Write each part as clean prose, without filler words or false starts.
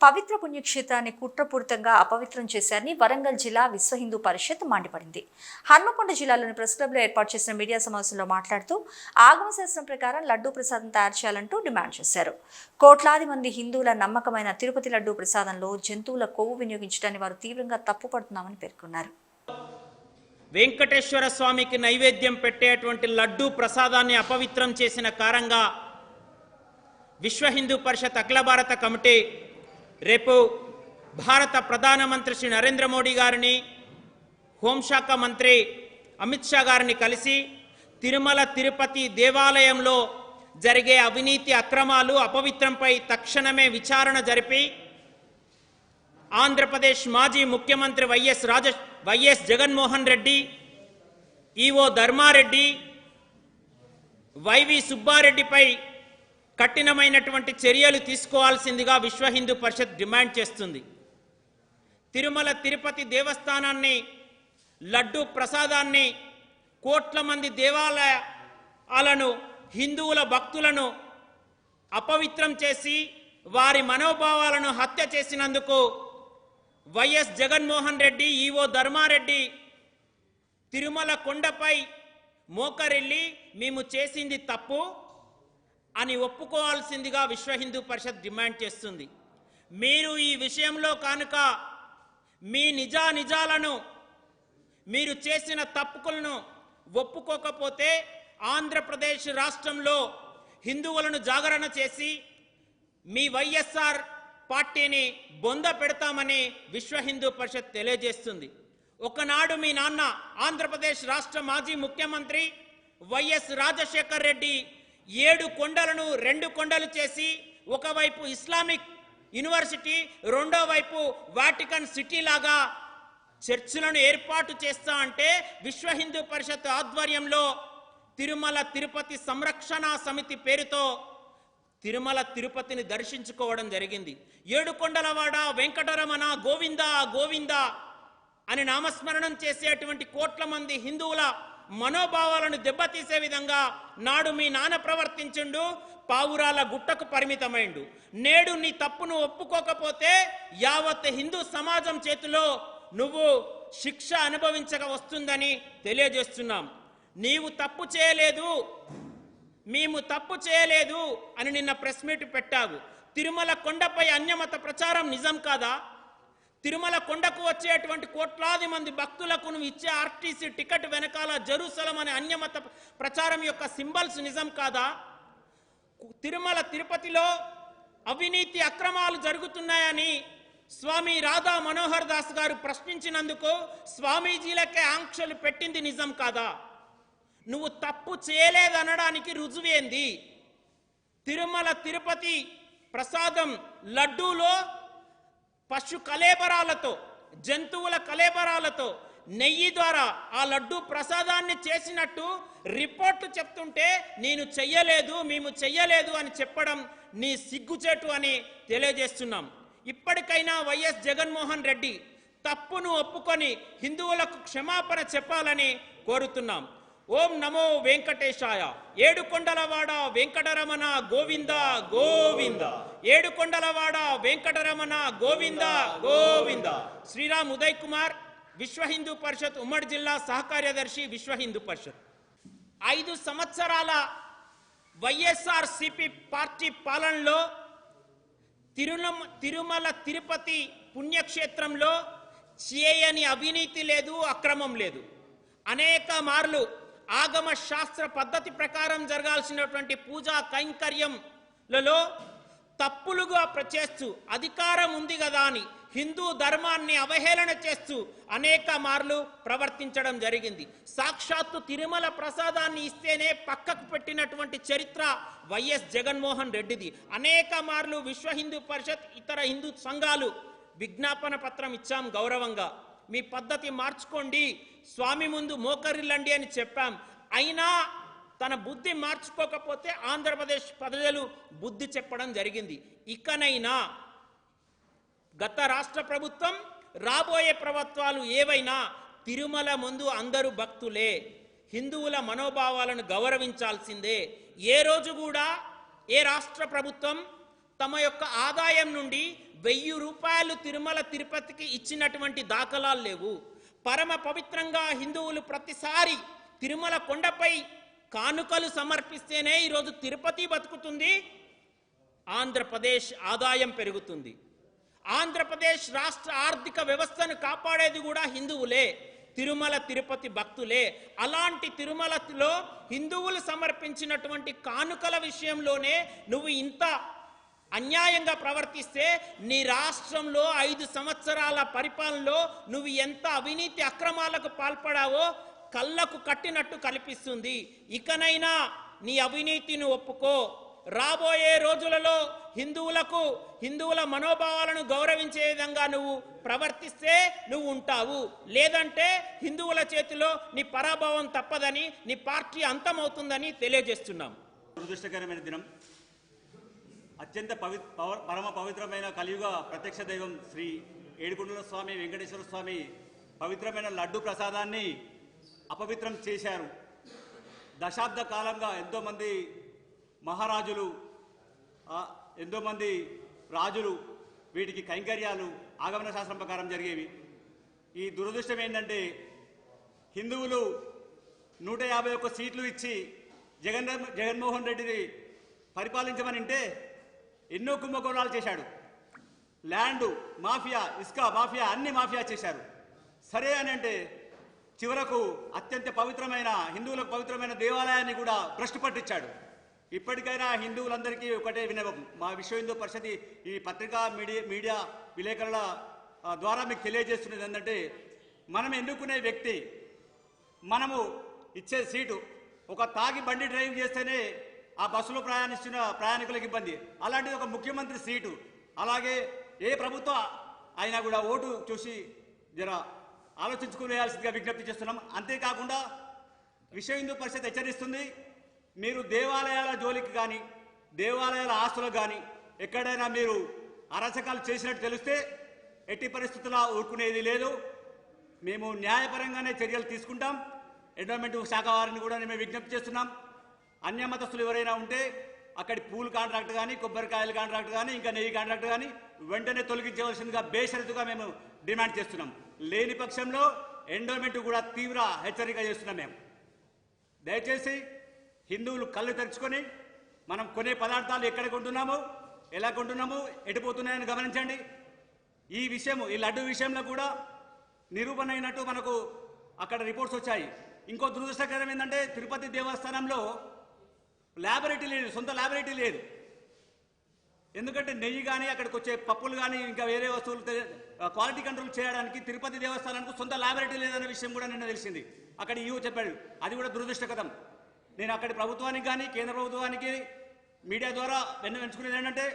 పవిత్ర పుణ్యక్షేత్రాన్ని కుట్రపూరితంగా అపవిత్రం చేశారని వరంగల్ జిల్లా విశ్వ హిందూ పరిషత్ మండిపడింది. హన్మకొండ జిల్లాలోని ప్రెస్ క్లబ్లో ఏర్పాటు చేసిన మీడియా సమావేశంలో మాట్లాడుతూ ఆగమ శాస్త్రం ప్రకారం లడ్డూ ప్రసాదం తయారు చేయాలంటూ డిమాండ్ చేశారు. కోట్లాది మంది హిందువుల నమ్మకమైన తిరుపతి లడ్డూ ప్రసాదంలో జంతువుల కొవ్వు వినియోగించడాన్ని వారు తీవ్రంగా తప్పుపడుతున్నామని పేర్కొన్నారు. వెంకటేశ్వర స్వామికి నైవేద్యం పెట్టేటువంటి లడ్డూ ప్రసాదాన్ని అపవిత్రం చేసిన కారణంగా విశ్వ హిందూ పరిషత్ అఖిల భారత కమిటీ రేపు భారత ప్రధానమంత్రి శ్రీ నరేంద్ర మోడీ గారిని, హోంశాఖ మంత్రి అమిత్ షా గారిని కలిసి తిరుమల తిరుపతి దేవాలయంలో జరిగే అవినీతి అక్రమాలు అపవిత్రంపై తక్షణమే విచారణ జరిపి ఆంధ్రప్రదేశ్ మాజీ ముఖ్యమంత్రి YS Jaganmohan Reddy, EO Dharma Reddy, YV సుబ్బారెడ్డిపై కఠినమైనటువంటి చర్యలు తీసుకోవాల్సిందిగా విశ్వ హిందూ పరిషత్ డిమాండ్ చేస్తుంది. తిరుమల తిరుపతి దేవస్థానాన్ని, లడ్డూ ప్రసాదాన్ని, కోట్ల మంది దేవాలయాలను, హిందువుల భక్తులను అపవిత్రం చేసి వారి మనోభావాలను హత్య చేసినందుకు వైఎస్ జగన్మోహన్ రెడ్డి, ఈవో ధర్మారెడ్డి తిరుమల కొండపై మోకరిల్లి మేము చేసింది తప్పు అని ఒప్పుకోవాల్సిందిగా విశ్వ హిందూ పరిషత్ డిమాండ్ చేస్తుంది. మీరు ఈ విషయంలో కనుక మీ నిజాలను, మీరు చేసిన తప్పులను ఒప్పుకోకపోతే ఆంధ్రప్రదేశ్ రాష్ట్రంలో హిందువులను జాగరణ చేసి మీ వైఎస్ఆర్ పార్టీని బొంద పెడతామని విశ్వ హిందూ పరిషత్ తెలియజేస్తుంది. ఒకనాడు మీ నాన్న ఆంధ్రప్రదేశ్ రాష్ట్ర మాజీ ముఖ్యమంత్రి వైఎస్ రాజశేఖర్ రెడ్డి 7 కొండలను 2 కొండలు చేసి ఒకవైపు ఇస్లామిక్ యూనివర్సిటీ, రెండో వైపు వాటికన్ సిటీ లాగా చర్చిలను ఏర్పాటు చేస్తా అంటే విశ్వ హిందూ పరిషత్ ఆధ్వర్యంలో తిరుమల తిరుపతి సంరక్షణ సమితి పేరుతో తిరుమల తిరుపతిని దర్శించుకోవడం జరిగింది. 7 కొండలవాడ వెంకటరమణ గోవింద గోవింద అని నామస్మరణం చేసేటువంటి కోట్ల మంది హిందువుల మనోభావాలను దెబ్బతీసే విధంగా నాడు మీ నాన్న ప్రవర్తించుండు, పావురాల గుట్టకు పరిమితమైండు. నేడు నీ తప్పును ఒప్పుకోకపోతే యావత్ హిందూ సమాజం చేతిలో నువ్వు శిక్ష అనుభవించక వస్తుందని తెలియజేస్తున్నాం. నీవు తప్పు చేయలేదు, మేము తప్పు చేయలేదు అని నిన్న ప్రెస్ మీట్ పెట్టావు. తిరుమల కొండపై అన్యమత ప్రచారం నిజం కాదా? తిరుమల కొండకు వచ్చేటువంటి కోట్లాది మంది భక్తులకు నువ్వు ఇచ్చే ఆర్టీసీ టికెట్ వెనకాల జెరూసలం అనే అన్యమత ప్రచారం యొక్క సింబల్స్ నిజం కాదా? తిరుమల తిరుపతిలో అవినీతి అక్రమాలు జరుగుతున్నాయని స్వామి రాధా మనోహర్ దాస్ గారు ప్రశ్నించినందుకు స్వామీజీలకే ఆంక్షలు పెట్టింది నిజం కాదా? నువ్వు తప్పు చేయలేదనడానికి రుజువేంది? తిరుమల తిరుపతి ప్రసాదం లడ్డూలో పశు కళేబరాలతో, జంతువుల కళేబరాలతో, నెయ్యి ద్వారా ఆ లడ్డూ ప్రసాదాన్ని చేసినట్టు రిపోర్టు చెప్తుంటే నేను చెయ్యలేదు, మేము చెయ్యలేదు అని చెప్పడం నీ సిగ్గుచేటు అని తెలియజేస్తున్నాం. ఇప్పటికైనా వైఎస్ జగన్మోహన్ రెడ్డి తప్పును ఒప్పుకొని హిందువులకు క్షమాపణ చెప్పాలని కోరుతున్నాం. ఓం నమో వెంకటేశాయ. 7 కొండలవాడ వెంకటరమణ గోవింద గోవింద. 7 కొండలవాడ వెంకటరమణ గోవింద గోవింద. శ్రీరామ్ ఉదయ్ కుమార్, విశ్వ హిందూ పరిషత్ ఉమ్మడి జిల్లా సహకార్యదర్శి, విశ్వ హిందూ పరిషత్. 5 సంవత్సరాల వైఎస్ఆర్సీపీ పార్టీ పాలనలో తిరుమల తిరుపతి పుణ్యక్షేత్రంలో చేయని అవినీతి లేదు, అక్రమం లేదు. అనేక మార్లు ఆగమ శాస్త్ర పద్ధతి ప్రకారం జరగాల్సినటువంటి పూజా కైంకర్యంలలో తప్పులుగా చేస్తూ అధికారం ఉంది కదా అని హిందూ ధర్మాన్ని అవహేళన చేస్తూ అనేక మార్లు ప్రవర్తించడం జరిగింది. సాక్షాత్తు తిరుమల ప్రసాదాన్ని ఇస్తేనే పక్కకు పెట్టినటువంటి చరిత్ర వైఎస్ జగన్మోహన్ రెడ్డిది. అనేక మార్లు విశ్వ హిందూ పరిషత్, ఇతర హిందూ సంఘాలు విజ్ఞాపన పత్రం ఇచ్చాం గౌరవంగా. మీ పద్ధతి మార్చుకోండి, స్వామి ముందు మోకరిల్లండి అని చెప్పాం. అయినా తన బుద్ధి మార్చుకోకపోతే ఆంధ్రప్రదేశ్ ప్రజలు బుద్ధి చెప్పడం జరిగింది. ఇకనైనా గత రాష్ట్ర ప్రభుత్వం, రాబోయే ప్రభుత్వాలు ఏవైనా తిరుమల ముందు అందరూ భక్తులే, హిందువుల మనోభావాలను గౌరవించాల్సిందే. ఏ రోజు కూడా ఏ రాష్ట్ర ప్రభుత్వం తమ యొక్క ఆదాయం నుండి 1000 రూపాయలు తిరుమల తిరుపతికి ఇచ్చినటువంటి దాఖలాలు లేవు. పరమ పవిత్రంగా హిందువులు ప్రతిసారి తిరుమల కొండపై కానుకలు సమర్పిస్తేనే ఈరోజు తిరుపతి బతుకుతుంది, ఆంధ్రప్రదేశ్ ఆదాయం పెరుగుతుంది. ఆంధ్రప్రదేశ్ రాష్ట్ర ఆర్థిక వ్యవస్థను కాపాడేది కూడా హిందువులే, తిరుమల తిరుపతి భక్తులే. అలాంటి తిరుమలలో హిందువులు సమర్పించినటువంటి కానుకల విషయంలోనే నువ్వు ఇంత అన్యాయంగా ప్రవర్తిస్తే నీ రాష్ట్రంలో 5 సంవత్సరాల పరిపాలనలో నువ్వు ఎంత అవినీతి అక్రమాలకు పాల్పడావో కళ్ళకు కట్టినట్టు కనిపిస్తుంది. ఇకనైనా నీ అవినీతిని ఒప్పుకో. రాబోయే రోజులలో హిందువుల మనోభావాలను గౌరవించే విధంగా నువ్వు ప్రవర్తిస్తే నువ్వు ఉంటావు, లేదంటే హిందువుల చేతిలో నీ పరాభవం తప్పదని, నీ పార్టీ అంతమవుతుందని తెలియజేస్తున్నాం. దురదృష్టకరమైన దినం. అత్యంత పరమ పవిత్రమైన కలియుగ ప్రత్యక్ష దైవం శ్రీ ఏడుకొండల స్వామి వెంకటేశ్వర స్వామి పవిత్రమైన లడ్డు ప్రసాదాన్ని అపవిత్రం చేశారు. దశాబ్ద కాలంగా ఎంతోమంది మహారాజులు, ఎంతోమంది రాజులు వీటికి కైంకర్యాలు ఆగమన శాస్త్రం ప్రకారం జరిగేవి. ఈ దురదృష్టం ఏంటంటే హిందువులు 151 సీట్లు ఇచ్చి జగన్మోహన్ రెడ్డిని పరిపాలించమని అంటే ఎన్నో కుంభకోణాలు చేశాడు. ల్యాండ్ మాఫియా, ఇసుక మాఫియా, అన్ని మాఫియా చేశారు. సరే అని అంటే చివరకు అత్యంత పవిత్రమైన హిందువులకు పవిత్రమైన దేవాలయాన్ని కూడా భ్రష్టు పట్టించాడు. ఇప్పటికైనా హిందువులందరికీ ఒకటే విన్నపం, మా విశ్వ హిందూ పరిషత్ ఈ పత్రికా మీడియా విలేకరుల ద్వారా మీకు తెలియజేస్తున్నది ఏంటంటే, మనం ఎన్నుకునే వ్యక్తి, మనము ఇచ్చే సీటు, ఒక తాగి బండి డ్రైవ్ చేస్తేనే ఆ బస్సులో ప్రయాణిస్తున్న ప్రయాణికులకు ఇబ్బంది. అలాంటిది ఒక ముఖ్యమంత్రి సీటు. అలాగే ఏ ప్రభుత్వం అయినా కూడా ఓటు చూసి జర ఆలోచించుకుని వేయాల్సిందిగా విజ్ఞప్తి చేస్తున్నాం. అంతేకాకుండా విశ్వ హిందూ పరిషత్ హెచ్చరిస్తుంది, మీరు దేవాలయాల జోలికి కానీ దేవాలయాల ఆస్తులకు కానీ ఎక్కడైనా మీరు అరాచకాలు చేసినట్టు తెలిస్తే ఎట్టి పరిస్థితుల్లో ఊరుకునేది లేదు. మేము న్యాయపరంగానే చర్యలు తీసుకుంటాం. ఎండోమెంట్ శాఖ వారిని కూడా మేము విజ్ఞప్తి చేస్తున్నాం. అన్యమతస్తులు ఎవరైనా ఉంటే అక్కడి పూల్ కాంట్రాక్ట్ కానీ, కొబ్బరికాయల కాంట్రాక్ట్ కానీ, ఇంకా నెయ్యి కాంట్రాక్ట్ కానీ వెంటనే తొలగించవలసిందిగా బేషరతుగా మేము డిమాండ్ చేస్తున్నాం. లేని పక్షంలో ఎండోమెంట్ కూడా తీవ్ర హెచ్చరిక చేస్తున్నాం. మేము దయచేసి హిందువులు కళ్ళు తెరుచుకొని మనం కొనే పదార్థాలు ఎక్కడ కొంటున్నామో, ఎలా కొంటున్నామో, ఎటుపోతున్నాయని గమనించండి. ఈ విషయము, ఈ లడ్డు విషయంలో కూడా నిరూపణ అయినట్టు మనకు అక్కడ రిపోర్ట్స్ వచ్చాయి. ఇంకో దురదృష్టకరం ఏంటంటే తిరుపతి దేవస్థానంలో ల్యాబొరేటరీ లేదు, సొంత ల్యాబొరేటరీ లేదు. ఎందుకంటే నెయ్యి కానీ, అక్కడికి వచ్చే పప్పులు కానీ, ఇంకా వేరే వస్తువులు క్వాలిటీ కంట్రోల్ చేయడానికి తిరుపతి దేవస్థానానికి సొంత ల్యాబొరేటరీ లేదనే విషయం కూడా నిన్న తెలిసింది. అక్కడ ఈవో చెప్పాడు. అది కూడా దురదృష్టకరం. నేను అక్కడి ప్రభుత్వానికి కానీ, కేంద్ర ప్రభుత్వానికి మీడియా ద్వారా వెంచుకునేది ఏంటంటే,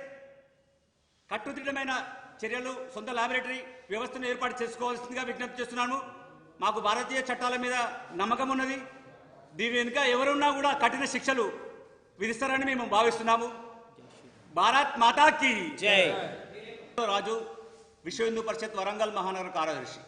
కట్టుదిట్టమైన చర్యలు, సొంత ల్యాబొరేటరీ వ్యవస్థను ఏర్పాటు చేసుకోవాల్సిందిగా విజ్ఞప్తి చేస్తున్నాను. మాకు భారతీయ చట్టాల మీద నమ్మకం ఉన్నది. దీని వెనుక ఎవరున్నా కూడా కఠిన శిక్షలు విధిస్తారని మేము భావిస్తున్నాము. భారత్ మాతాకి జై. రాజు, విశ్వ హిందూ పరిషత్ వరంగల్ మహానగర కార్యదర్శి.